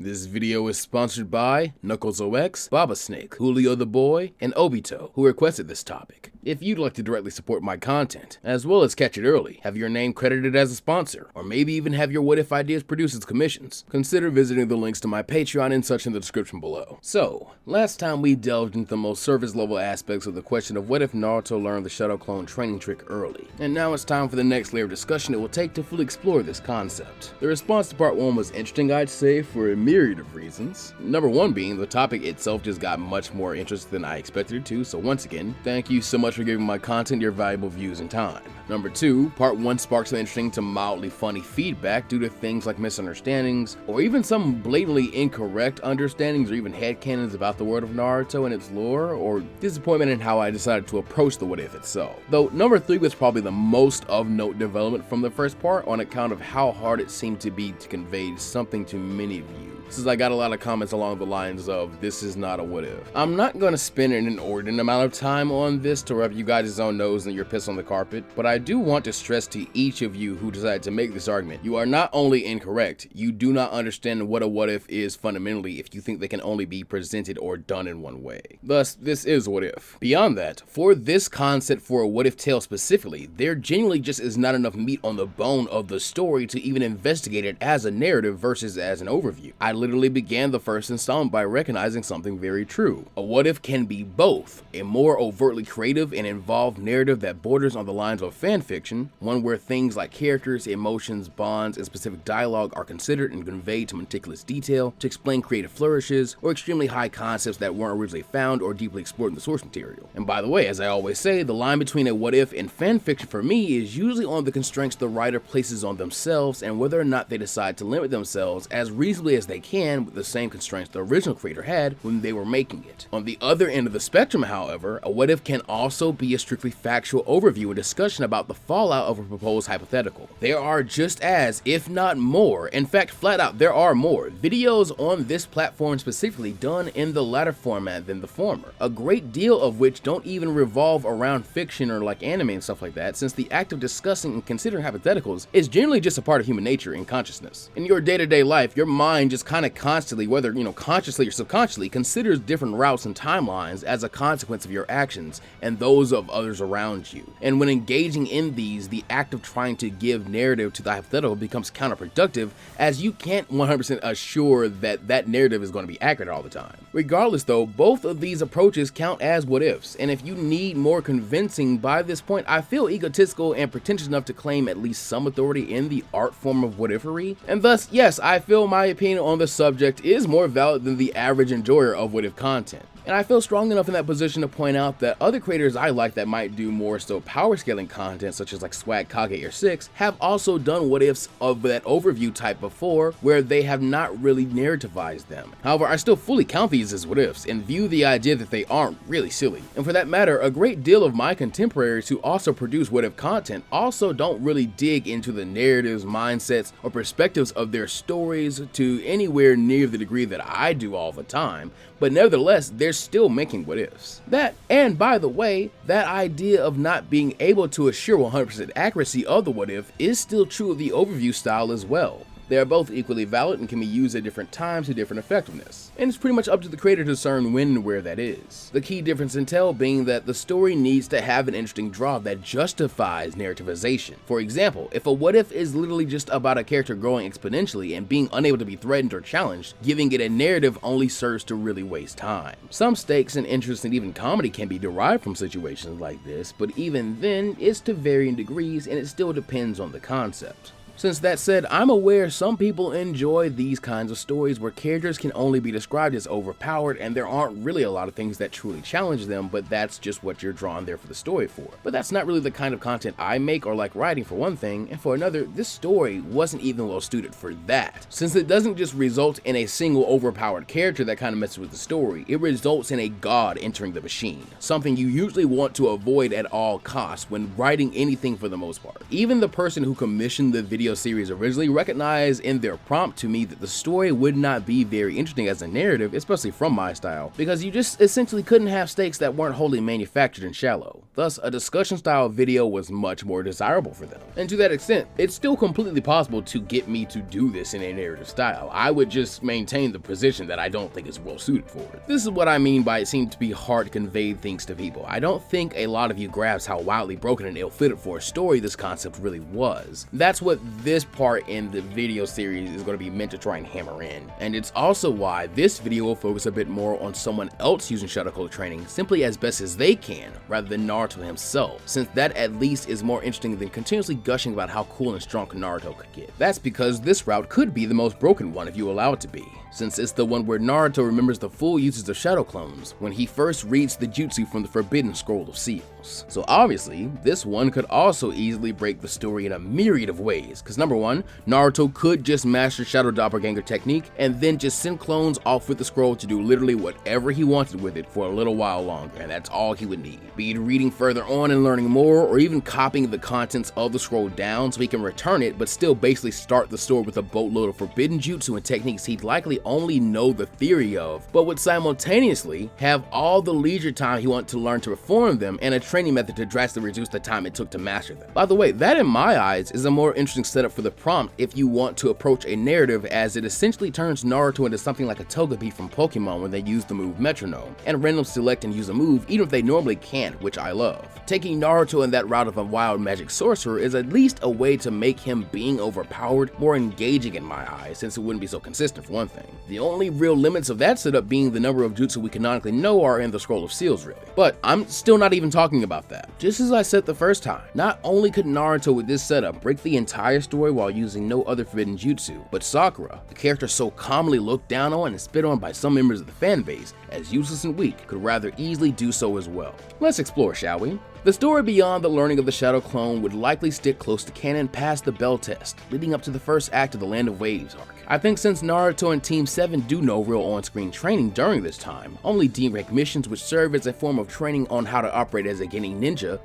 This video is sponsored by KnucklesOX, Baba Snake, Julio the Boy, and Obito, who requested this topic. If you'd like to directly support my content, as well as catch it early, have your name credited as a sponsor, or maybe even have your what if ideas produced as commissions, consider visiting the links to my Patreon and such in the description below. So, last time we delved into the most surface level aspects of the question of what if Naruto learned the Shadow Clone training trick early, and now it's time for the next layer of discussion it will take to fully explore this concept. The response to part 1 was interesting, I'd say, for a myriad of reasons. Number 1 being the topic itself just got much more interest than I expected it to, so once again, thank you so much for giving my content your valuable views and time. Number 2, part 1 sparked some interesting to mildly funny feedback due to things like misunderstandings, or even some blatantly incorrect understandings or even headcanons about the world of Naruto and its lore, or disappointment in how I decided to approach the what if itself. Though number 3 was probably the most of note development from the first part on account of how hard it seemed to be to convey something to many of you, since I got a lot of comments along the lines of, this is not a what if. I'm not going to spend an inordinate amount of time on this to rub you guys' own nose and your piss on the carpet, but I do want to stress to each of you who decided to make this argument, you are not only incorrect, you do not understand what a what if is fundamentally if you think they can only be presented or done in one way. Thus, this is what if. Beyond that, for this concept for a what if tale specifically, there genuinely just is not enough meat on the bone of the story to even investigate it as a narrative versus as an overview. I literally began the first installment by recognizing something very true. A what if can be both a more overtly creative and involved narrative that borders on the lines of fan fiction, one where things like characters, emotions, bonds, and specific dialogue are considered and conveyed to meticulous detail to explain creative flourishes or extremely high concepts that weren't originally found or deeply explored in the source material. And by the way, as I always say, the line between a what if and fan fiction for me is usually on the constraints the writer places on themselves and whether or not they decide to limit themselves as reasonably as they can with the same constraints the original creator had when they were making it. On the other end of the spectrum, however, a what if can also be a strictly factual overview and discussion about the fallout of a proposed hypothetical. There are just as, if not more, in fact flat out there are more, videos on this platform specifically done in the latter format than the former, a great deal of which don't even revolve around fiction or like anime and stuff like that, since the act of discussing and considering hypotheticals is generally just a part of human nature and consciousness. In your day-to-day life, your mind just kind of constantly, whether consciously or subconsciously, considers different routes and timelines as a consequence of your actions and those of others around you. And when engaging in these, the act of trying to give narrative to the hypothetical becomes counterproductive, as you can't 100% assure that that narrative is going to be accurate all the time. Regardless though, both of these approaches count as what ifs, and if you need more convincing by this point, I feel egotistical and pretentious enough to claim at least some authority in the art form of what ifery, and thus, yes, I feel my opinion on the subject is more valid than the average enjoyer of what if content. And I feel strong enough in that position to point out that other creators I like that might do more so power scaling content such as like Swag Kage or 6 have also done what ifs of that overview type before where they have not really narrativized them. However, I still fully count these as what ifs and view the idea that they aren't really silly. And for that matter, a great deal of my contemporaries who also produce what if content also don't really dig into the narratives, mindsets, or perspectives of their stories to anywhere near the degree that I do all the time, but nevertheless, they're still making what ifs. That, and by the way, that idea of not being able to assure 100% accuracy of the what if is still true of the overview style as well. They are both equally valid and can be used at different times to different effectiveness, and it's pretty much up to the creator to discern when and where that is. The key difference in tell being that the story needs to have an interesting draw that justifies narrativization. For example, if a what if is literally just about a character growing exponentially and being unable to be threatened or challenged, giving it a narrative only serves to really waste time. Some stakes and interest and even comedy can be derived from situations like this, but even then, it's to varying degrees and it still depends on the concept. Since that said, I'm aware some people enjoy these kinds of stories where characters can only be described as overpowered and there aren't really a lot of things that truly challenge them, but that's just what you're drawn there for the story for. But that's not really the kind of content I make or like writing for one thing, and for another, this story wasn't even well suited for that. Since it doesn't just result in a single overpowered character that kind of messes with the story, it results in a god entering the machine, something you usually want to avoid at all costs when writing anything for the most part. Even the person who commissioned the video video series originally recognized in their prompt to me that the story would not be very interesting as a narrative, especially from my style, because you just essentially couldn't have stakes that weren't wholly manufactured and shallow. Thus, a discussion style video was much more desirable for them. And to that extent, it's still completely possible to get me to do this in a narrative style. I would just maintain the position that I don't think is well suited for it. This is what I mean by it seemed to be hard to convey things to people. I don't think a lot of you grasp how wildly broken and ill-fitted for a story this concept really was. That's what this part in the video series is going to be meant to try and hammer in. And it's also why this video will focus a bit more on someone else using Shadow Clone training simply as best as they can, rather than Naruto himself, since that at least is more interesting than continuously gushing about how cool and strong Naruto could get. That's because this route could be the most broken one if you allow it to be, since it's the one where Naruto remembers the full uses of Shadow Clones when he first reads the jutsu from the Forbidden Scroll of Seals. So obviously, this one could also easily break the story in a myriad of ways, because number one, Naruto could just master Shadow Doppelganger technique and then just send clones off with the scroll to do literally whatever he wanted with it for a little while longer, and that's all he would need. Be it reading further on and learning more, or even copying the contents of the scroll down so he can return it but still basically start the story with a boatload of forbidden jutsu and techniques he'd likely only know the theory of, but would simultaneously have all the leisure time he wanted to learn to perform them and a training method to drastically reduce the time it took to master them. By the way, that in my eyes is a more interesting setup for the prompt if you want to approach a narrative, as it essentially turns Naruto into something like a Togepi from Pokemon when they use the move Metronome, and random select and use a move even if they normally can't, which I love. Taking Naruto in that route of a wild magic sorcerer is at least a way to make him being overpowered more engaging in my eyes, since it wouldn't be so consistent for one thing. The only real limits of that setup being the number of jutsu we canonically know are in the Scroll of Seals really. But I'm still not even talking about that. Just as I said the first time, not only could Naruto with this setup break the entire story while using no other forbidden jutsu, but Sakura, a character so commonly looked down on and spit on by some members of the fan base as useless and weak, could rather easily do so as well. Let's explore, shall we? The story beyond the learning of the Shadow Clone would likely stick close to canon past the Bell test, leading up to the first act of the Land of Waves arc. I think since Naruto and Team 7 do no real on-screen training during this time, only Dean rank missions which serve as a form of training on how to operate as a Genin ninja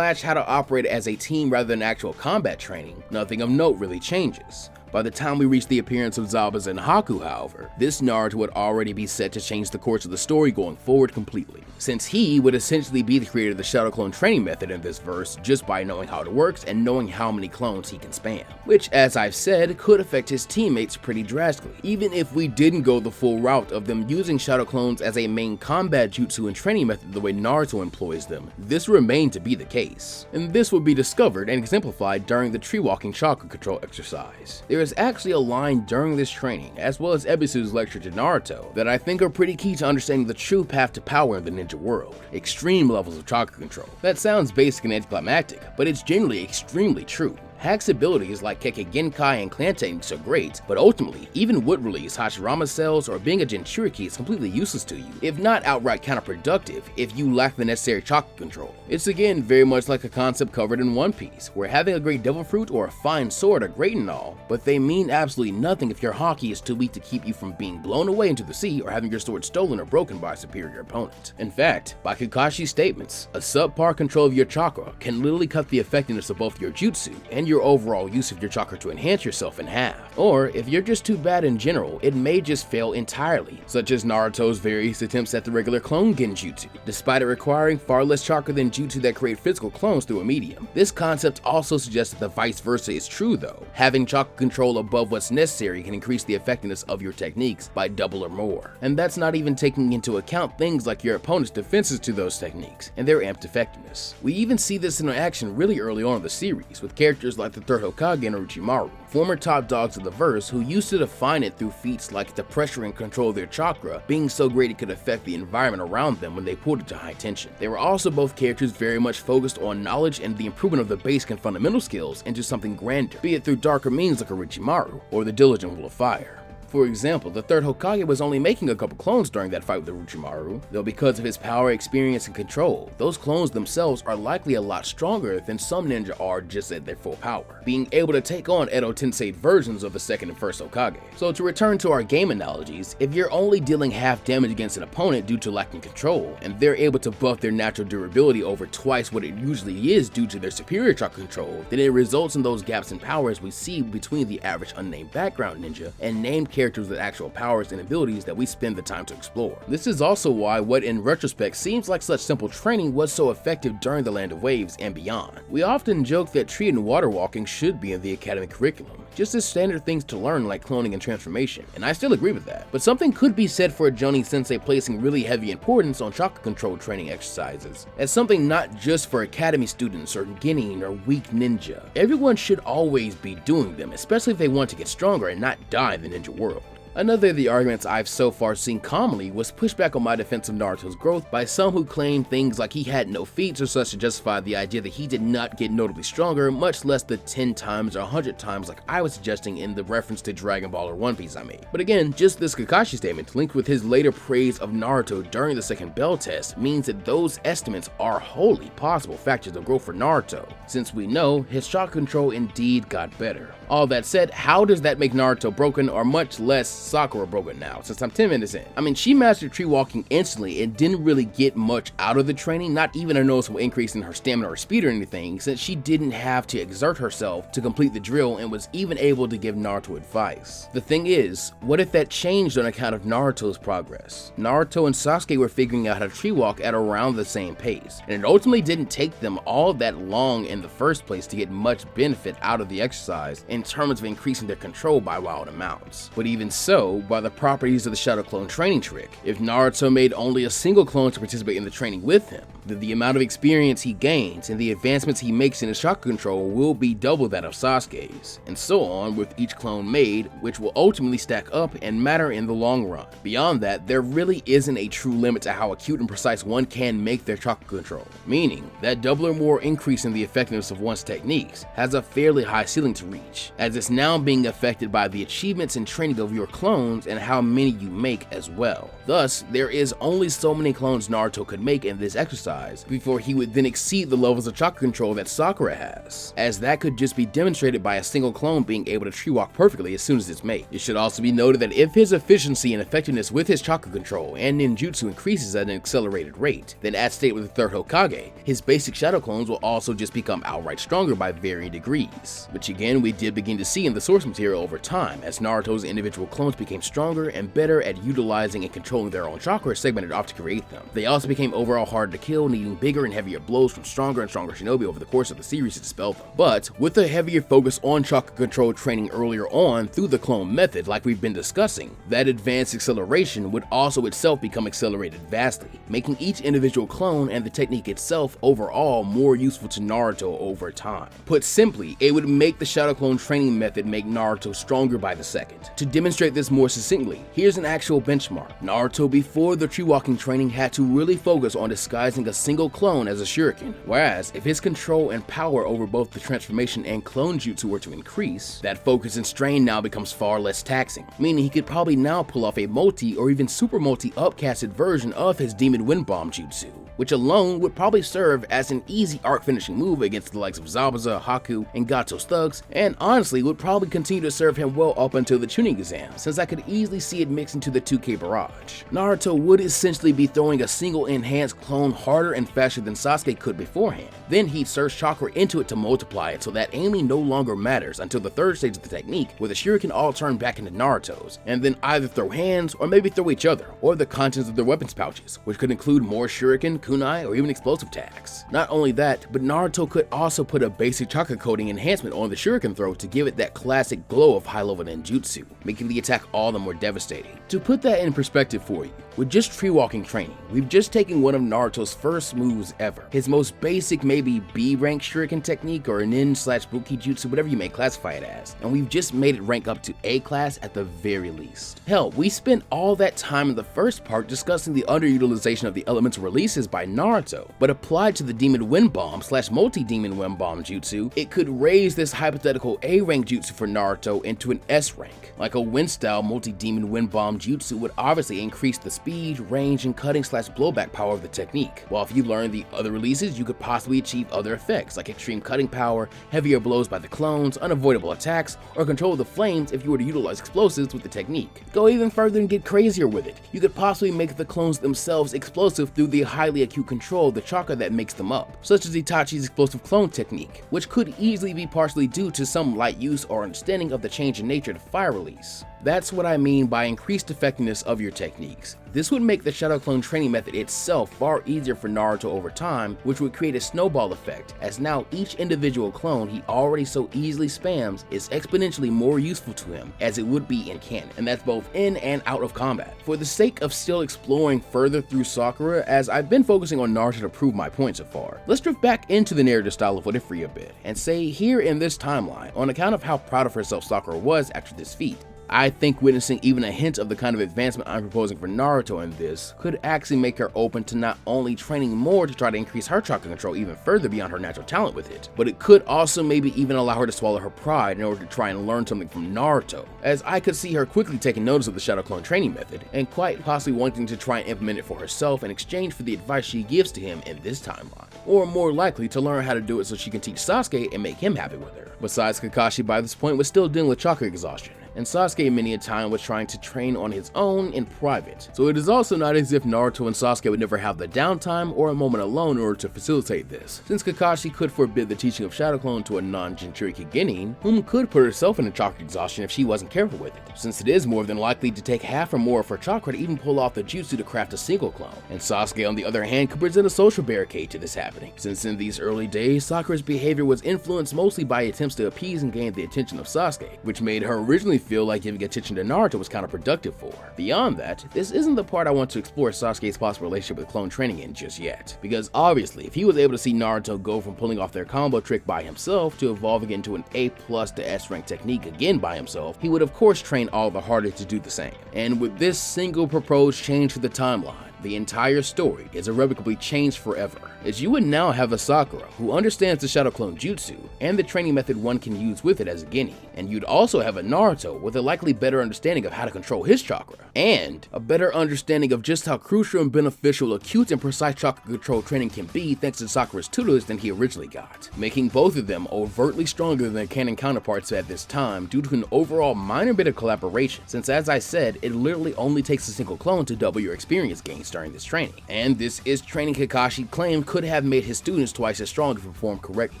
/ how to operate as a team rather than actual combat training, nothing of note really changes. By the time we reach the appearance of Zabuza and Haku, however, this Naruto would already be set to change the course of the story going forward completely, since he would essentially be the creator of the Shadow Clone training method in this verse just by knowing how it works and knowing how many clones he can spam, which, as I've said, could affect his teammates pretty drastically. Even if we didn't go the full route of them using Shadow Clones as a main combat jutsu and training method the way Naruto employs them, this remained to be the case, and this would be discovered and exemplified during the tree walking chakra control exercise. There is actually a line during this training, as well as Ebisu's lecture to Naruto, that I think are pretty key to understanding the true path to power in the ninja world: extreme levels of chakra control. That sounds basic and anticlimactic, but it's generally extremely true. Hack's abilities like Kekkei Genkai and clan techniques are great, but ultimately, even wood release, Hashirama cells, or being a Jinchuriki is completely useless to you, if not outright counterproductive, if you lack the necessary chakra control. It's again very much like a concept covered in One Piece, where having a great devil fruit or a fine sword are great and all, but they mean absolutely nothing if your haki is too weak to keep you from being blown away into the sea or having your sword stolen or broken by a superior opponent. In fact, by Kakashi's statements, a subpar control of your chakra can literally cut the effectiveness of both your jutsu and your overall use of your chakra to enhance yourself in half. Or if you're just too bad in general, it may just fail entirely, such as Naruto's various attempts at the regular clone genjutsu, despite it requiring far less chakra than jutsu that create physical clones through a medium. This concept also suggests that the vice versa is true though. Having chakra control above what's necessary can increase the effectiveness of your techniques by double or more. And that's not even taking into account things like your opponent's defenses to those techniques and their amped effectiveness. We even see this in action really early on in the series, with characters like the third Hokage and Orochimaru, former top dogs of the verse who used to define it through feats like the pressure and control of their chakra being so great it could affect the environment around them when they pulled it to high tension. They were also both characters very much focused on knowledge and the improvement of the basic and fundamental skills into something grander, be it through darker means like Orochimaru or the Diligent Will of Fire. For example, the third Hokage was only making a couple clones during that fight with Orochimaru, though because of his power, experience, and control, those clones themselves are likely a lot stronger than some ninja are just at their full power, being able to take on Edo Tensei versions of the second and first Hokage. So to return to our game analogies, if you're only dealing half damage against an opponent due to lacking control, and they're able to buff their natural durability over twice what it usually is due to their superior chakra control, then it results in those gaps in powers we see between the average unnamed background ninja and named characters with actual powers and abilities that we spend the time to explore. This is also why what in retrospect seems like such simple training was so effective during the Land of Waves and beyond. We often joke that tree and water walking should be in the academy curriculum, just as standard things to learn like cloning and transformation, and I still agree with that. But something could be said for a Jonin sensei placing really heavy importance on chakra control training exercises, as something not just for academy students or genin or weak ninja. Everyone should always be doing them, especially if they want to get stronger and not die in the ninja world. Another of the arguments I've so far seen commonly was pushback on my defense of Naruto's growth by some who claim things like he had no feats or such to justify the idea that he did not get notably stronger, much less the 10 times or 100 times like I was suggesting in the reference to Dragon Ball or One Piece I made. But again, just this Kakashi statement linked with his later praise of Naruto during the second bell test means that those estimates are wholly possible factors of growth for Naruto, since we know his chakra control indeed got better. All that said, how does that make Naruto broken, or much less Sakura broken now, since I'm 10 minutes in? I mean, she mastered tree walking instantly and didn't really get much out of the training, not even a noticeable increase in her stamina or speed or anything, since she didn't have to exert herself to complete the drill and was even able to give Naruto advice. The thing is, what if that changed on account of Naruto's progress? Naruto and Sasuke were figuring out how to tree walk at around the same pace, and it ultimately didn't take them all that long in the first place to get much benefit out of the exercise in terms of increasing their control by wild amounts. But even so, by the properties of the shadow clone training trick, if Naruto made only a single clone to participate in the training with him, then the amount of experience he gains and the advancements he makes in his chakra control will be double that of Sasuke's, and so on with each clone made, which will ultimately stack up and matter in the long run. Beyond that, there really isn't a true limit to how acute and precise one can make their chakra control, meaning that double or more increase in the effectiveness of one's techniques has a fairly high ceiling to reach, as it's now being affected by the achievements and training of your clones and how many you make as well. Thus, there is only so many clones Naruto could make in this exercise before he would then exceed the levels of chakra control that Sakura has, as that could just be demonstrated by a single clone being able to tree walk perfectly as soon as it's made. It should also be noted that if his efficiency and effectiveness with his chakra control and ninjutsu increases at an accelerated rate, then as stated with the third Hokage, his basic shadow clones will also just become outright stronger by varying degrees, which again we did begin to see in the source material over time as Naruto's individual clones became stronger and better at utilizing and controlling their own chakra segmented off to create them. They also became overall harder to kill, needing bigger and heavier blows from stronger and stronger shinobi over the course of the series to dispel them. But with a heavier focus on chakra control training earlier on through the clone method like we've been discussing, that advanced acceleration would also itself become accelerated vastly, making each individual clone and the technique itself overall more useful to Naruto over time. Put simply, it would make the shadow clone training method make Naruto stronger by the second. To demonstrate this more succinctly, here's an actual benchmark. Naruto before the tree walking training had to really focus on disguising a single clone as a shuriken, whereas if his control and power over both the transformation and clone jutsu were to increase, that focus and strain now becomes far less taxing, meaning he could probably now pull off a multi or even super multi upcasted version of his demon wind bomb jutsu, which alone would probably serve as an easy arc finishing move against the likes of Zabuza, Haku, and Gato's thugs, and honestly would probably continue to serve him well up until the tuning exam, since I could easily see it mix into the 2K barrage. Naruto would essentially be throwing a single enhanced clone harder and faster than Sasuke could beforehand. Then he'd surge chakra into it to multiply it so that aiming no longer matters until the third stage of the technique, where the shuriken all turn back into Naruto's, and then either throw hands or maybe throw each other, or the contents of their weapons pouches, which could include more shuriken, kunai, or even explosive attacks. Not only that, but Naruto could also put a basic chakra coating enhancement on the shuriken throw to give it that classic glow of high-level ninjutsu, making the attack all the more devastating. To put that in perspective for you, with just tree walking training, we've just taken one of Naruto's first moves ever, his most basic maybe B-rank shuriken technique or nin/buki jutsu, whatever you may classify it as, and we've just made it rank up to A class at the very least. Hell, we spent all that time in the first part discussing the underutilization of the elemental releases by Naruto, but applied to the Demon Wind Bomb / Multi-Demon Wind Bomb jutsu, it could raise this hypothetical A rank jutsu for Naruto into an S rank. Like a wind-style Multi-Demon Wind Bomb jutsu would obviously increase the speed, range, and cutting / blowback power of the technique, while if you learn the other releases, you could possibly achieve other effects like extreme cutting power, heavier blows by the clones, unavoidable attacks, or control of the flames if you were to utilize explosives with the technique. Go even further and get crazier with it. You could possibly make the clones themselves explosive through the highly acute control of the chakra that makes them up, such as Itachi's explosive clone technique, which could easily be partially due to some light use or understanding of the change in nature to fire release. That's what I mean by increased effectiveness of your techniques. This would make the Shadow Clone training method itself far easier for Naruto over time, which would create a snowball effect, as now each individual clone he already so easily spams is exponentially more useful to him as it would be in canon, and that's both in and out of combat. For the sake of still exploring further through Sakura, as I've been focusing on Naruto to prove my point so far, let's drift back into the narrative style of what if a bit, and say here in this timeline, on account of how proud of herself Sakura was after this feat, I think witnessing even a hint of the kind of advancement I'm proposing for Naruto in this could actually make her open to not only training more to try to increase her chakra control even further beyond her natural talent with it, but it could also maybe even allow her to swallow her pride in order to try and learn something from Naruto, as I could see her quickly taking notice of the Shadow Clone training method and quite possibly wanting to try and implement it for herself in exchange for the advice she gives to him in this timeline, or more likely to learn how to do it so she can teach Sasuke and make him happy with her. Besides, Kakashi by this point was still dealing with chakra exhaustion, and Sasuke many a time was trying to train on his own in private, so it is also not as if Naruto and Sasuke would never have the downtime or a moment alone in order to facilitate this, since Kakashi could forbid the teaching of Shadow Clone to a non-Jinchuriki genin, whom could put herself into chakra exhaustion if she wasn't careful with it, since it is more than likely to take half or more of her chakra to even pull off the jutsu to craft a single clone, and Sasuke on the other hand could present a social barricade to this happening, since in these early days, Sakura's behavior was influenced mostly by attempts to appease and gain the attention of Sasuke, which made her originally feel like giving attention to Naruto was counterproductive for her. Beyond that, this isn't the part I want to explore Sasuke's possible relationship with clone training in just yet, because obviously if he was able to see Naruto go from pulling off their combo trick by himself to evolving into an A+ to S rank technique again by himself, he would of course train all the harder to do the same. And with this single proposed change to the timeline, the entire story is irrevocably changed forever, as you would now have a Sakura who understands the Shadow Clone Jutsu and the training method one can use with it as a genin, and you'd also have a Naruto with a likely better understanding of how to control his chakra, and a better understanding of just how crucial and beneficial acute and precise chakra control training can be thanks to Sakura's tutelage than he originally got, making both of them overtly stronger than their canon counterparts at this time due to an overall minor bit of collaboration, since as I said, it literally only takes a single clone to double your experience gains during this training, and this is training Kakashi claimed could have made his students twice as strong if performed correctly.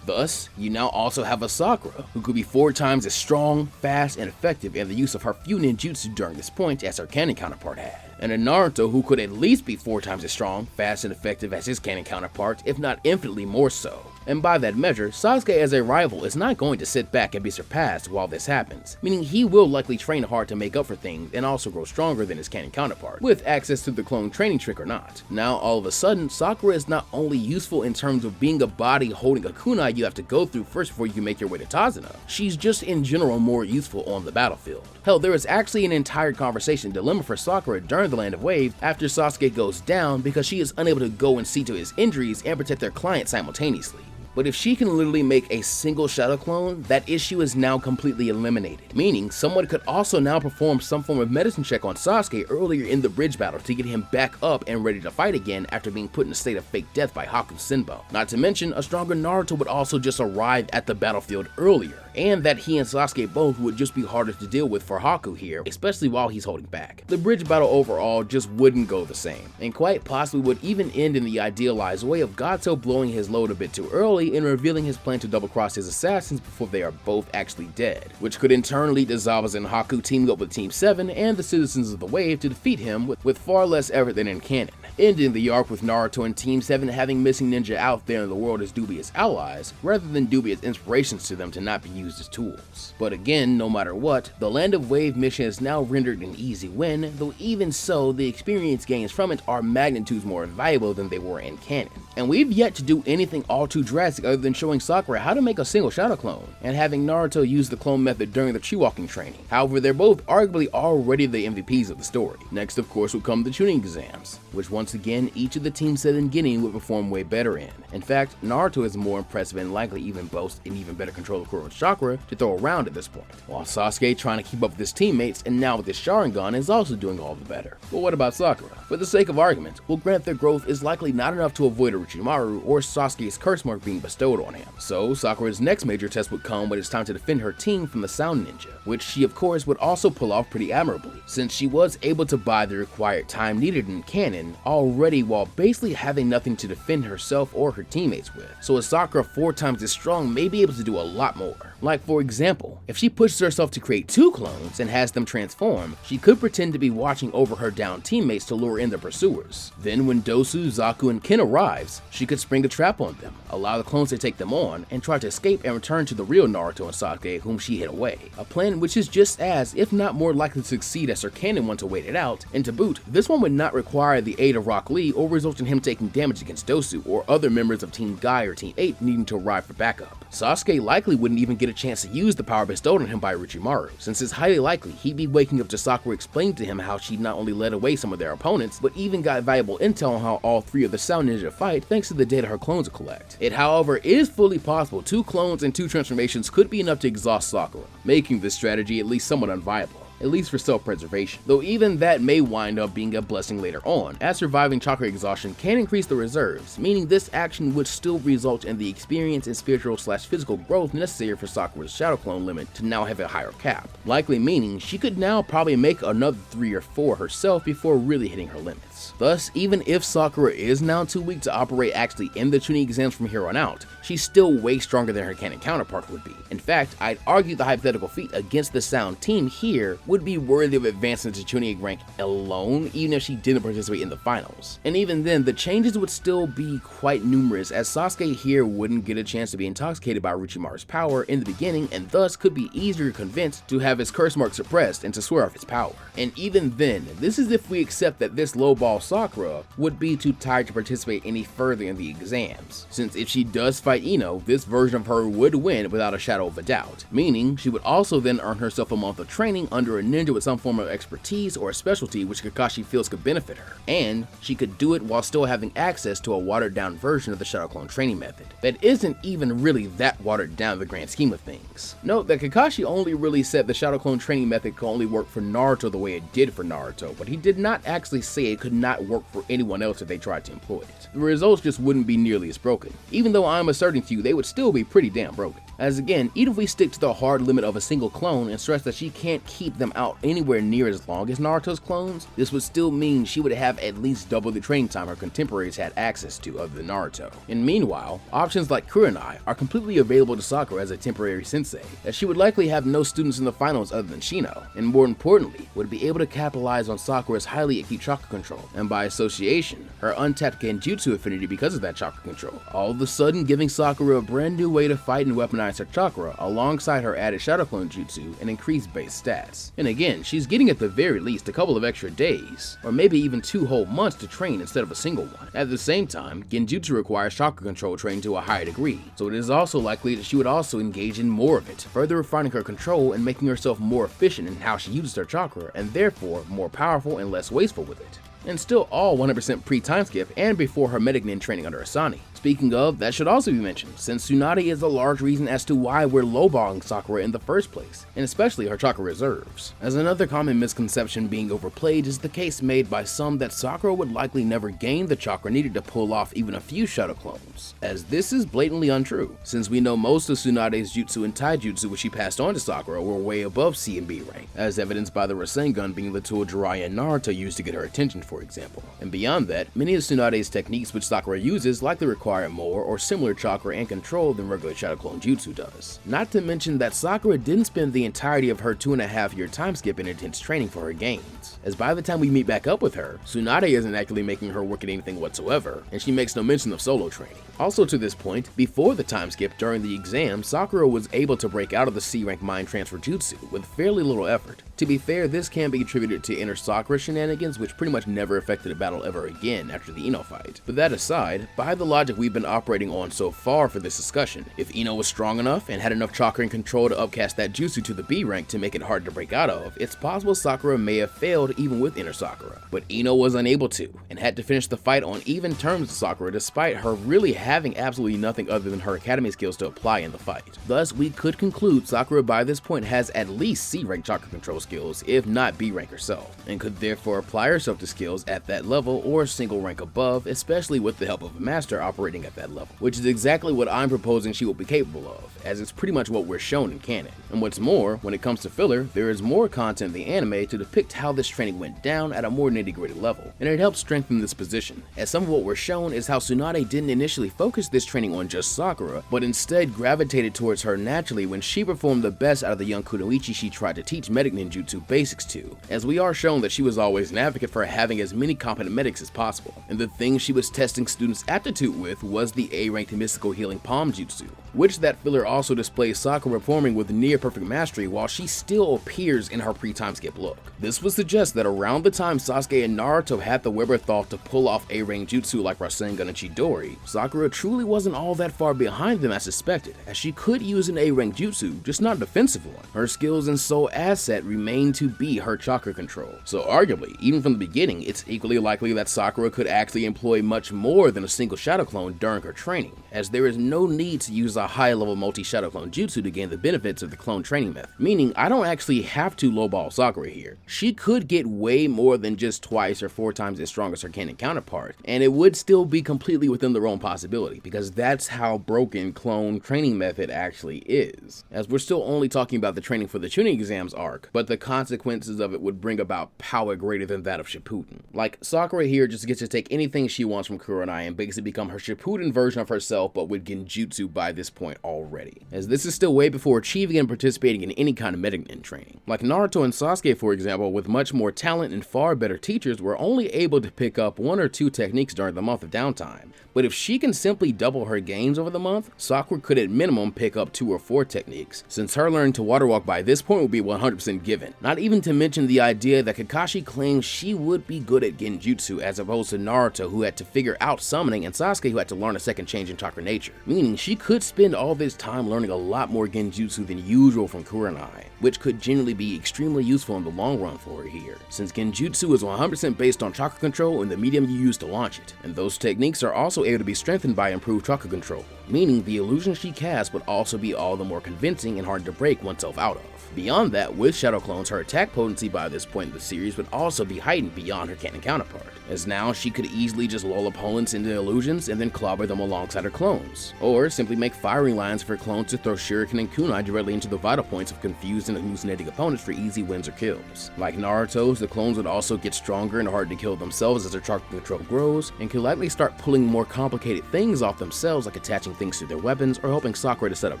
Thus, you now also have a Sakura who could be 4 times as strong, fast, and effective in the use of her few ninjutsu during this point as her canon counterpart had, and a Naruto who could at least be 4 times as strong, fast, and effective as his canon counterpart, if not infinitely more so. And by that measure, Sasuke as a rival is not going to sit back and be surpassed while this happens, meaning he will likely train hard to make up for things and also grow stronger than his canon counterpart, with access to the clone training trick or not. Now all of a sudden, Sakura is not only useful in terms of being a body holding a kunai you have to go through first before you can make your way to Tazuna, she's just in general more useful on the battlefield. Hell, there is actually an entire conversation dilemma for Sakura during the Land of Waves after Sasuke goes down because she is unable to go and see to his injuries and protect their client simultaneously. But if she can literally make a single Shadow Clone, that issue is now completely eliminated, meaning someone could also now perform some form of medicine check on Sasuke earlier in the bridge battle to get him back up and ready to fight again after being put in a state of fake death by Haku's Senbon. Not to mention, a stronger Naruto would also just arrive at the battlefield earlier, and that he and Sasuke both would just be harder to deal with for Haku here, especially while he's holding back. The bridge battle overall just wouldn't go the same, and quite possibly would even end in the idealized way of Gato blowing his load a bit too early and revealing his plan to double-cross his assassins before they are both actually dead, which could in turn lead to Zabuza and Haku teaming up with Team 7 and the citizens of the Wave to defeat him with far less effort than in canon, ending the arc with Naruto and Team 7 having missing ninja out there in the world as dubious allies, rather than dubious inspirations to them to not be used used as tools. But again, no matter what, the Land of Wave mission is now rendered an easy win, though even so, the experience gains from it are magnitudes more valuable than they were in canon. And we've yet to do anything all too drastic other than showing Sakura how to make a single shadow clone, and having Naruto use the clone method during the tree-walking training. However, they're both arguably already the MVPs of the story. Next, of course, would come the tuning exams, which once again, each of the teams said in Guinea would perform way better in. In fact, Naruto is more impressive and likely even boasts an even better control of Kuro's chakra to throw around at this point, while Sasuke, trying to keep up with his teammates and now with his Sharingan, is also doing all the better. But what about Sakura? For the sake of argument, we'll grant their growth is likely not enough to avoid Orochimaru or Sasuke's curse mark being bestowed on him. So Sakura's next major test would come when it's time to defend her team from the Sound Ninja, which she of course would also pull off pretty admirably, since she was able to buy the required time needed in canon already while basically having nothing to defend herself or her teammates with. So a Sakura 4 times as strong may be able to do a lot more. Like for example, if she pushes herself to create 2 clones and has them transform, she could pretend to be watching over her downed teammates to lure in the pursuers. Then when Dosu, Zaku, and Ken arrives, she could spring a trap on them, allow the clones to take them on, and try to escape and return to the real Naruto and Sasuke whom she hid away. A plan which is just as, if not more likely to succeed as her canon one to wait it out, and to boot, this one would not require the aid of Rock Lee or result in him taking damage against Dosu or other members of Team Guy or Team 8 needing to arrive for backup. Sasuke likely wouldn't even get a chance to use the power bestowed on him by Orochimaru, since it's highly likely he'd be waking up to Sakura explaining to him how she not only led away some of their opponents, but even got valuable intel on how all 3 of the Sound Ninja fight thanks to the data her clones collect. It however is fully possible 2 clones and 2 transformations could be enough to exhaust Sakura, making this strategy at least somewhat unviable, at least for self-preservation, though even that may wind up being a blessing later on, as surviving chakra exhaustion can increase the reserves, meaning this action would still result in the experience and spiritual/physical growth necessary for Sakura's shadow clone limit to now have a higher cap, likely meaning she could now probably make another 3 or 4 herself before really hitting her limits. Thus, even if Sakura is now too weak to operate actually in the tuning exams from here on out, she's still way stronger than her canon counterpart would be. In fact, I'd argue the hypothetical feat against the Sound team here would be worthy of advancing to tuning rank alone, even if she didn't participate in the finals. And even then, the changes would still be quite numerous, as Sasuke here wouldn't get a chance to be intoxicated by Orochimaru's power in the beginning, and thus could be easier convinced to have his curse mark suppressed and to swear off his power. And even then, this is if we accept that this lowball Sakura would be too tired to participate any further in the exams, since if she does fight Ino, this version of her would win without a shadow of a doubt, meaning she would also then earn herself a month of training under a ninja with some form of expertise or a specialty which Kakashi feels could benefit her, and she could do it while still having access to a watered down version of the shadow clone training method that isn't even really that watered down in the grand scheme of things. Note that Kakashi only really said the shadow clone training method could only work for Naruto the way it did for Naruto, but he did not actually say it could not work for anyone else if they tried to employ it. The results just wouldn't be nearly as broken, even though I'm asserting to you they would still be pretty damn broken. As again, even if we stick to the hard limit of a single clone and stress that she can't keep them out anywhere near as long as Naruto's clones, this would still mean she would have at least double the training time her contemporaries had access to other than Naruto. And meanwhile, options like Kurenai are completely available to Sakura as a temporary sensei, as she would likely have no students in the finals other than Shino, and more importantly, would be able to capitalize on Sakura's highly acute chakra control, and by association, her untapped genjutsu affinity because of that chakra control, all of a sudden giving Sakura a brand new way to fight and weaponize her chakra alongside her added shadow clone jutsu and increased base stats. And again, she's getting at the very least a couple of extra days, or maybe even 2 whole months to train instead of a single one. At the same time, genjutsu requires chakra control training to a higher degree, so it is also likely that she would also engage in more of it, further refining her control and making herself more efficient in how she uses her chakra, and therefore more powerful and less wasteful with it. And still all 100% pre-time skip and before her medic nin training under Asani. Speaking of, that should also be mentioned, since Tsunade is a large reason as to why we're lowballing Sakura in the first place, and especially her chakra reserves. As another common misconception being overplayed is the case made by some that Sakura would likely never gain the chakra needed to pull off even a few shadow clones, as this is blatantly untrue, since we know most of Tsunade's jutsu and taijutsu which she passed on to Sakura were way above C and B rank, as evidenced by the Rasengan being the tool Jiraiya and Naruto used to get her attention, for example. And beyond that, many of Tsunade's techniques which Sakura uses likely require more or similar chakra and control than regular shadow clone jutsu does. Not to mention that Sakura didn't spend the entirety of her 2.5-year time skip in intense training for her gains, as by the time we meet back up with her, Tsunade isn't actually making her work at anything whatsoever, and she makes no mention of solo training. Also to this point, before the time skip during the exam, Sakura was able to break out of the C-rank mind transfer jutsu with fairly little effort. To be fair, this can be attributed to inner Sakura shenanigans, which pretty much never affected a battle ever again after the Ino fight. But that aside, by the logic we've been operating on so far for this discussion, if Ino was strong enough and had enough chakra and control to upcast that jutsu to the B rank to make it hard to break out of, it's possible Sakura may have failed even with inner Sakura. But Ino was unable to, and had to finish the fight on even terms with Sakura despite her really having absolutely nothing other than her academy skills to apply in the fight. Thus, we could conclude Sakura by this point has at least C rank chakra control skills, if not B rank herself, and could therefore apply herself to skills at that level or a single rank above, especially with the help of a master operating at that level, which is exactly what I'm proposing she will be capable of, as it's pretty much what we're shown in canon. And what's more, when it comes to filler, there is more content in the anime to depict how this training went down at a more nitty-gritty level, and it helps strengthen this position, as some of what we're shown is how Tsunade didn't initially focus this training on just Sakura, but instead gravitated towards her naturally when she performed the best out of the young kunoichi she tried to teach medic ninjutsu basics to, as we are shown that she was always an advocate for having as many competent medics as possible, and the thing she was testing students' aptitude with was the A-ranked mystical healing palm jutsu, which that filler also displays Sakura performing with near perfect mastery while she still appears in her pre-time skip look. This would suggest that around the time Sasuke and Naruto had the wherewithal to pull off A-ranked jutsu like Rasengan and Chidori, Sakura truly wasn't all that far behind them as suspected, as she could use an A-ranked jutsu, just not a defensive one. Her skills and sole asset remain to be her chakra control. So arguably, even from the beginning, it's equally likely that Sakura could actually employ much more than a single shadow clone during her training, as there is no need to use a high-level multi-shadow clone jutsu to gain the benefits of the clone training method, meaning I don't actually have to lowball Sakura here. She could get way more than just twice or 4 times as strong as her canon counterpart, and it would still be completely within their own possibility, because that's how broken clone training method actually is, as we're still only talking about the training for the Chunin exams arc, but the consequences of it would bring about power greater than that of Shippuden. Like, Sakura here just gets to take anything she wants from Kurenai and basically become her Shippuden version of herself, but with genjutsu by this point already, as this is still way before achieving and participating in any kind of medic nin training. Like Naruto and Sasuke, for example, with much more talent and far better teachers, were only able to pick up 1 or 2 techniques during the month of downtime. But if she can simply double her gains over the month, Sakura could at minimum pick up 2 or 4 techniques, since her learning to water walk by this point would be 100% given. Not even to mention the idea that Kakashi claims she would be good at genjutsu as opposed to Naruto, who had to figure out summoning, and Sasuke, who had to learn a second change in chakra nature, meaning she could spend all this time learning a lot more genjutsu than usual from Kurenai, which could generally be extremely useful in the long run for her here, since genjutsu is 100% based on chakra control and the medium you use to launch it, and those techniques are also able to be strengthened by improved chakra control, meaning the illusion she casts would also be all the more convincing and hard to break oneself out of. Beyond that, with shadow clones, her attack potency by this point in the series would also be heightened beyond her canon counterpart, as now she could easily just lull opponents into illusions and then clobber them alongside her clones, or simply make firing lines for her clones to throw shuriken and kunai directly into the vital points of confused and hallucinating opponents for easy wins or kills. Like Naruto's, the clones would also get stronger and harder to kill themselves as their chakra control grows, and could likely start pulling more complicated things off themselves, like attaching things to their weapons or helping Sakura to set up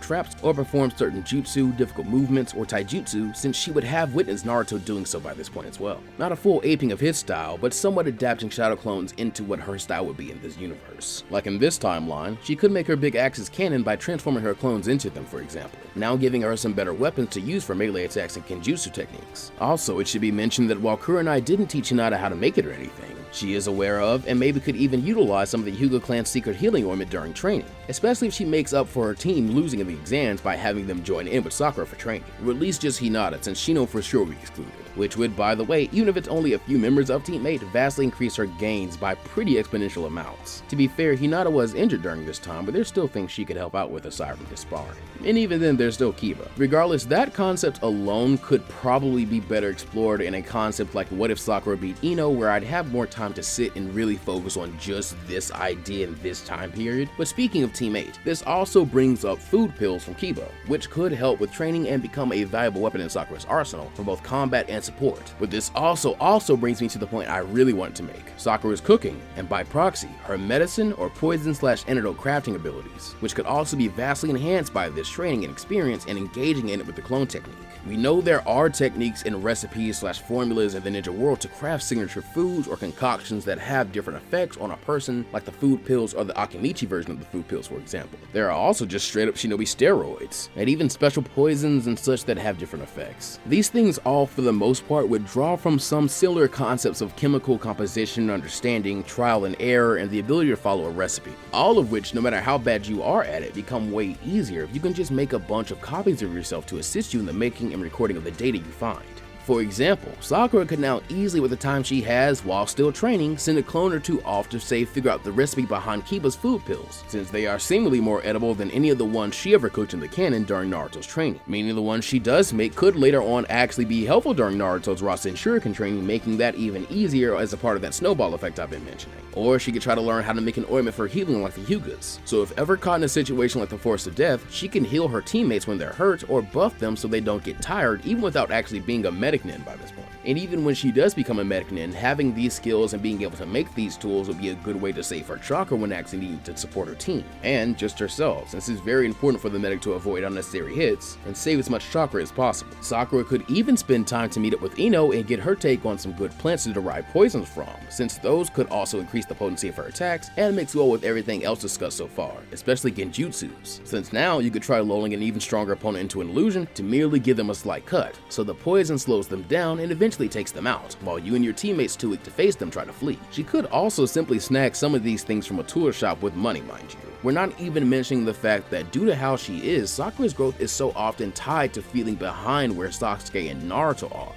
traps or perform certain jutsu, difficult movements, or taijutsu, since she would have witnessed Naruto doing so by this point as well. Not a full aping of his style, but somewhat adapting shadow clones into what her style would be in this universe. Like in this timeline, she could make her big axes canon by transforming her clones into them, for example, now giving her some better weapons to use for melee attacks and genjutsu techniques. Also, it should be mentioned that while Kurenai didn't teach Hinata how to make it or anything, she is aware of and maybe could even utilize some of the Hyuga clan's secret healing ointment during training, especially if she makes up for her team losing in the exams by having them join in with Sakura for training, or at least just Hinata, since Shino for sure will be excluded, which would, by the way, even if it's only a few members of Team 8, vastly increase her gains by pretty exponential amounts. To be fair, Hinata was injured during this time, but there's still things she could help out with aside from his sparring. And even then, there's still Kiba. Regardless, that concept alone could probably be better explored in a concept like what if Sakura beat Ino, where I'd have more time to sit and really focus on just this idea in this time period. But speaking of Team 8, this also brings up food pills from Kiba, which could help with training and become a valuable weapon in Sakura's arsenal for both combat and support. But this also brings me to the point I really wanted to make: Sakura's cooking, and by proxy, her medicine or poison/antidote crafting abilities, which could also be vastly enhanced by this training and experience and engaging in it with the clone technique. We know there are techniques and recipes/formulas in the ninja world to craft signature foods or concoctions that have different effects on a person, like the food pills or the Akimichi version of the food pills, for example. There are also just straight up shinobi steroids, and even special poisons and such that have different effects. These things all, for the most part, would draw from some similar concepts of chemical composition, understanding, trial and error, and the ability to follow a recipe. All of which, no matter how bad you are at it, become way easier if you can just make a bunch of copies of yourself to assist you in the making and recording of the data you find. For example, Sakura could now easily, with the time she has while still training, send a clone or two off to, say, figure out the recipe behind Kiba's food pills, since they are seemingly more edible than any of the ones she ever cooked in the canon during Naruto's training, meaning the ones she does make could later on actually be helpful during Naruto's Rasen Shuriken training, making that even easier as a part of that snowball effect I've been mentioning. Or she could try to learn how to make an ointment for healing like the Hyugas, so if ever caught in a situation like the Forest of Death, she can heal her teammates when they're hurt or buff them so they don't get tired, even without actually being a medic nin by this point. And even when she does become a medic nin, having these skills and being able to make these tools would be a good way to save her chakra when actually needing to support her team, and just herself, since it's very important for the medic to avoid unnecessary hits and save as much chakra as possible. Sakura could even spend time to meet up with Ino and get her take on some good plants to derive poisons from, since those could also increase the potency of her attacks and mix well with everything else discussed so far, especially genjutsus, since now you could try lulling an even stronger opponent into an illusion to merely give them a slight cut, so the poison slows them down and eventually takes them out, while you and your teammates too weak to face them try to flee. She could also simply snag some of these things from a tool shop with money, mind you. We're not even mentioning the fact that due to how she is, Sakura's growth is so often tied to feeling behind where Sasuke and Naruto are.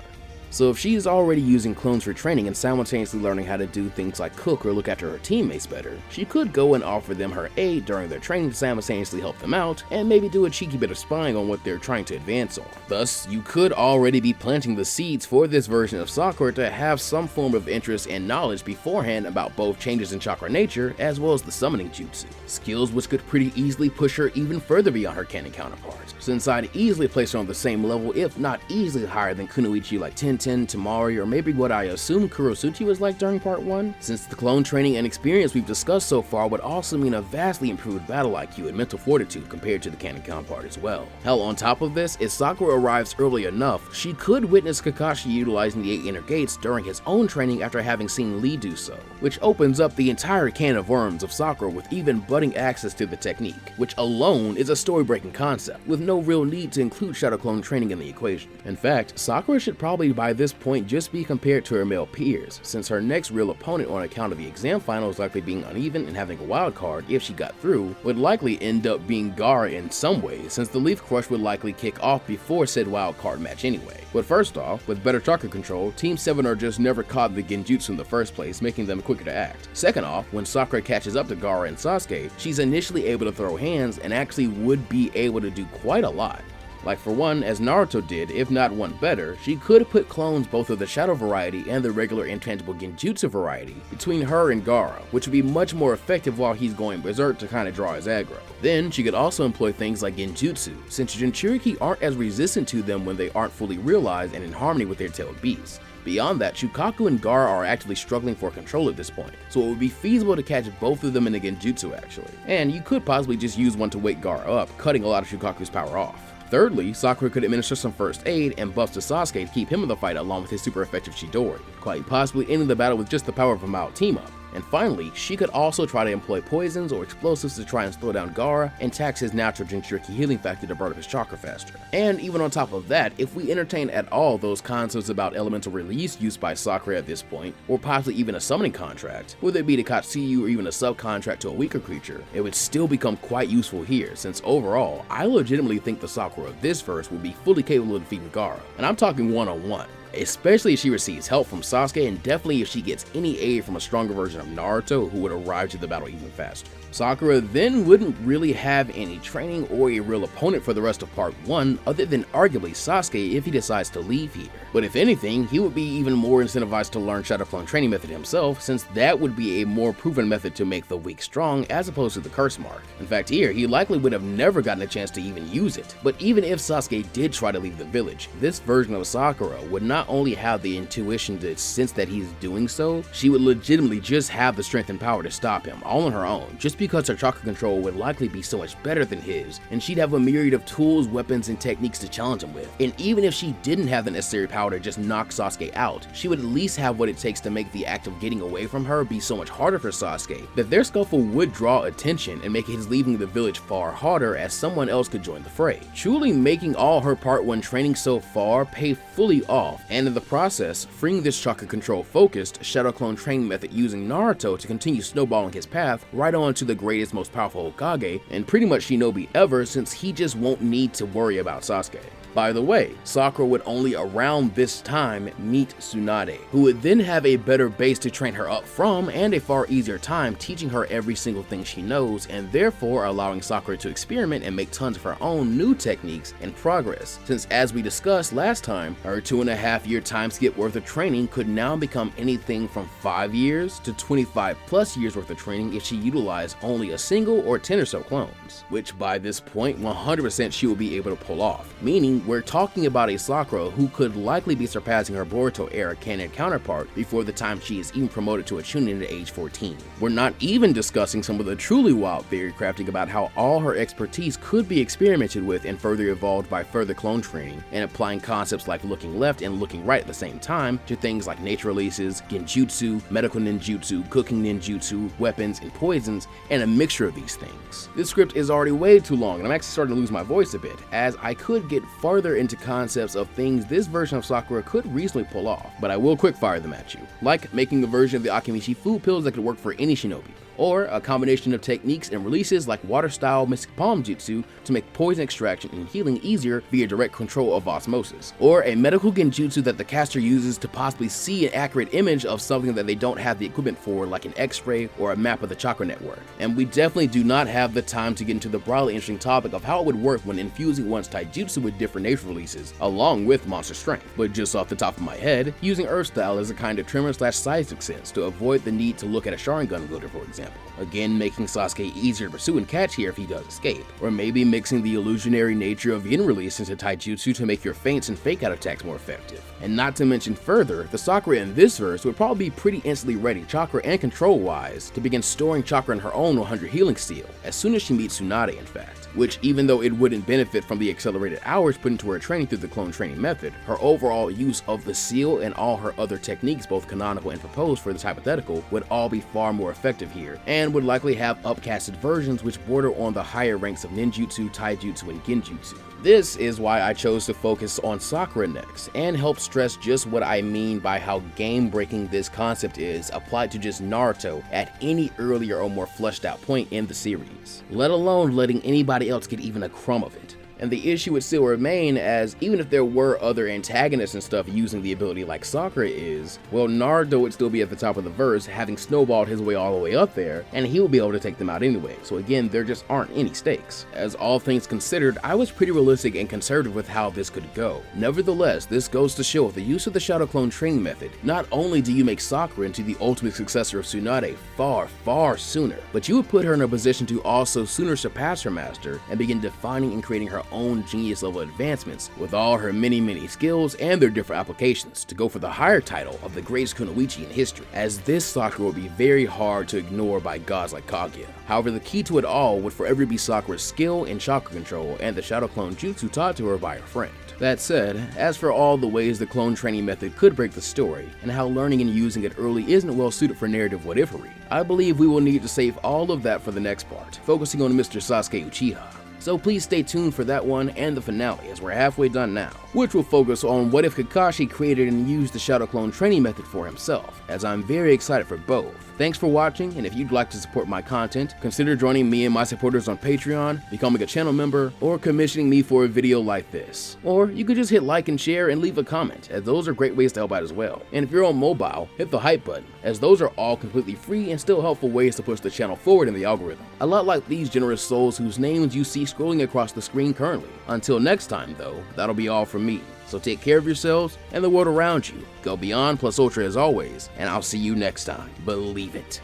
So if she's already using clones for training and simultaneously learning how to do things like cook or look after her teammates better, she could go and offer them her aid during their training to simultaneously help them out, and maybe do a cheeky bit of spying on what they're trying to advance on. Thus, you could already be planting the seeds for this version of Sakura to have some form of interest and knowledge beforehand about both changes in chakra nature as well as the summoning jutsu, skills which could pretty easily push her even further beyond her canon counterparts, since I'd easily place her on the same level, if not easily higher than Kunoichi like Tenten, Tamari, or maybe what I assume Kurosuchi was like during part 1, since the clone training and experience we've discussed so far would also mean a vastly improved battle IQ and mental fortitude compared to the canon counterpart as well. Hell, on top of this, if Sakura arrives early enough, she could witness Kakashi utilizing the 8 inner gates during his own training after having seen Lee do so, which opens up the entire can of worms of Sakura with even budding access to the technique, which alone is a story-breaking concept, with no real need to include Shadow Clone training in the equation. In fact, Sakura should probably by this point just be compared to her male peers, since her next real opponent on account of the exam finals likely being uneven and having a wild card if she got through would likely end up being Gaara in some ways, since the Leaf Crush would likely kick off before said wild card match anyway. But first off, with better chakra control, Team 7 are just never caught the genjutsu in the first place, making them quicker to act. Second off, when Sakura catches up to Gaara and Sasuke, she's initially able to throw hands and actually would be able to do quite a lot. Like for one, as Naruto did, if not one better, she could put clones both of the shadow variety and the regular intangible genjutsu variety between her and Gaara, which would be much more effective while he's going berserk to kind of draw his aggro. Then she could also employ things like genjutsu, since Jinchuriki aren't as resistant to them when they aren't fully realized and in harmony with their tailed beasts. Beyond that, Shukaku and Gaara are actually struggling for control at this point, so it would be feasible to catch both of them in a genjutsu actually. And you could possibly just use one to wake Gaara up, cutting a lot of Shukaku's power off. Thirdly, Sakura could administer some first aid and buffs to Sasuke to keep him in the fight along with his super effective Chidori, quite possibly ending the battle with just the power of a mild team-up. And finally, she could also try to employ poisons or explosives to try and slow down Gaara and tax his natural Jinchuriki healing factor to burn up his chakra faster. And even on top of that, if we entertain at all those concepts about elemental release used by Sakura at this point, or possibly even a summoning contract, whether it be to Katsuyu or even a subcontract to a weaker creature, it would still become quite useful here, since overall, I legitimately think the Sakura of this verse will be fully capable of defeating Gaara, and I'm talking one-on-one. Especially if she receives help from Sasuke, and definitely if she gets any aid from a stronger version of Naruto who would arrive to the battle even faster. Sakura then wouldn't really have any training or a real opponent for the rest of part 1 other than arguably Sasuke if he decides to leave here. But if anything, he would be even more incentivized to learn Shadow Clone training method himself, since that would be a more proven method to make the weak strong as opposed to the curse mark. In fact, here he likely would have never gotten a chance to even use it. But even if Sasuke did try to leave the village, this version of Sakura would not not only have the intuition to sense that he's doing so, she would legitimately just have the strength and power to stop him, all on her own, just because her chakra control would likely be so much better than his, and she'd have a myriad of tools, weapons, and techniques to challenge him with. And even if she didn't have the necessary power to just knock Sasuke out, she would at least have what it takes to make the act of getting away from her be so much harder for Sasuke that their scuffle would draw attention and make his leaving the village far harder, as someone else could join the fray, truly making all her part 1 training so far pay fully off, and in the process freeing this chakra control focused shadow clone training method using Naruto to continue snowballing his path right on to the greatest, most powerful Hokage and pretty much shinobi ever, since he just won't need to worry about Sasuke. By the way, Sakura would only around this time meet Tsunade, who would then have a better base to train her up from and a far easier time teaching her every single thing she knows, and therefore allowing Sakura to experiment and make tons of her own new techniques and progress, since as we discussed last time, her 2.5-year time skip worth of training could now become anything from 5 years to 25 plus years worth of training if she utilized only a single or 10 or so clones, which by this point 100% she will be able to pull off, meaning we're talking about a Sakura who could likely be surpassing her Boruto-Era canon counterpart before the time she is even promoted to a Chunin at age 14. We're not even discussing some of the truly wild theory crafting about how all her expertise could be experimented with and further evolved by further clone training, and applying concepts like looking left and looking right at the same time to things like nature releases, genjutsu, medical ninjutsu, cooking ninjutsu, weapons, and poisons, and a mixture of these things. This script is already way too long, and I'm actually starting to lose my voice a bit, as I could get further into concepts of things this version of Sakura could reasonably pull off, but I will quickfire them at you, like making a version of the Akimishi food pills that could work for any shinobi, or a combination of techniques and releases like water-style mystic palm jutsu to make poison extraction and healing easier via direct control of osmosis, or a medical genjutsu that the caster uses to possibly see an accurate image of something that they don't have the equipment for, like an x-ray or a map of the chakra network. And we definitely do not have the time to get into the broadly interesting topic of how it would work when infusing one's taijutsu with different nature releases, along with monster strength, but just off the top of my head, using earth style as a kind of trimmer / seismic sense to avoid the need to look at a Sharingan wielder, for example, again making Sasuke easier to pursue and catch here if he does escape, or maybe mixing the illusionary nature of yin release into taijutsu to make your feints and fake out attacks more effective. And not to mention further, the Sakura in this verse would probably be pretty instantly ready chakra and control wise to begin storing chakra in her own 100 healing seal as soon as she meets Tsunade, in fact, which even though it wouldn't benefit from the accelerated hours put into her training through the clone training method, her overall use of the seal and all her other techniques, both canonical and proposed for this hypothetical, would all be far more effective here, and would likely have upcasted versions which border on the higher ranks of ninjutsu, taijutsu, and genjutsu. This is why I chose to focus on Sakura next, and help stress just what I mean by how game-breaking this concept is applied to just Naruto at any earlier or more fleshed out point in the series, let alone letting anybody else get even a crumb of it. And the issue would still remain, as even if there were other antagonists and stuff using the ability like Sakura is, well, Naruto would still be at the top of the verse, having snowballed his way all the way up there, and he would be able to take them out anyway. So again, there just aren't any stakes. As all things considered, I was pretty realistic and conservative with how this could go. Nevertheless, this goes to show with the use of the Shadow Clone training method, not only do you make Sakura into the ultimate successor of Tsunade far, far sooner, but you would put her in a position to also sooner surpass her master and begin defining and creating her own genius level advancements with all her many skills and their different applications to go for the higher title of the greatest kunoichi in history, as this Sakura would be very hard to ignore by gods like Kaguya. However, the key to it all would forever be Sakura's skill in chakra control and the Shadow Clone jutsu taught to her by her friend. That said, as for all the ways the clone training method could break the story, and how learning and using it early isn't well suited for narrative what-ifery, I believe we will need to save all of that for the next part, focusing on Mr. Sasuke Uchiha. So please stay tuned for that one and the finale, as we're halfway done now, which will focus on what if Kakashi created and used the Shadow Clone training method for himself, as I'm very excited for both. Thanks for watching, and if you'd like to support my content, consider joining me and my supporters on Patreon, becoming a channel member, or commissioning me for a video like this. Or you could just hit like and share and leave a comment, as those are great ways to help out as well. And if you're on mobile, hit the hype button, as those are all completely free and still helpful ways to push the channel forward in the algorithm. A lot like these generous souls whose names you see scrolling across the screen currently. Until next time though, that'll be all from me. So take care of yourselves and the world around you. Go beyond plus ultra as always, and I'll see you next time. Believe it.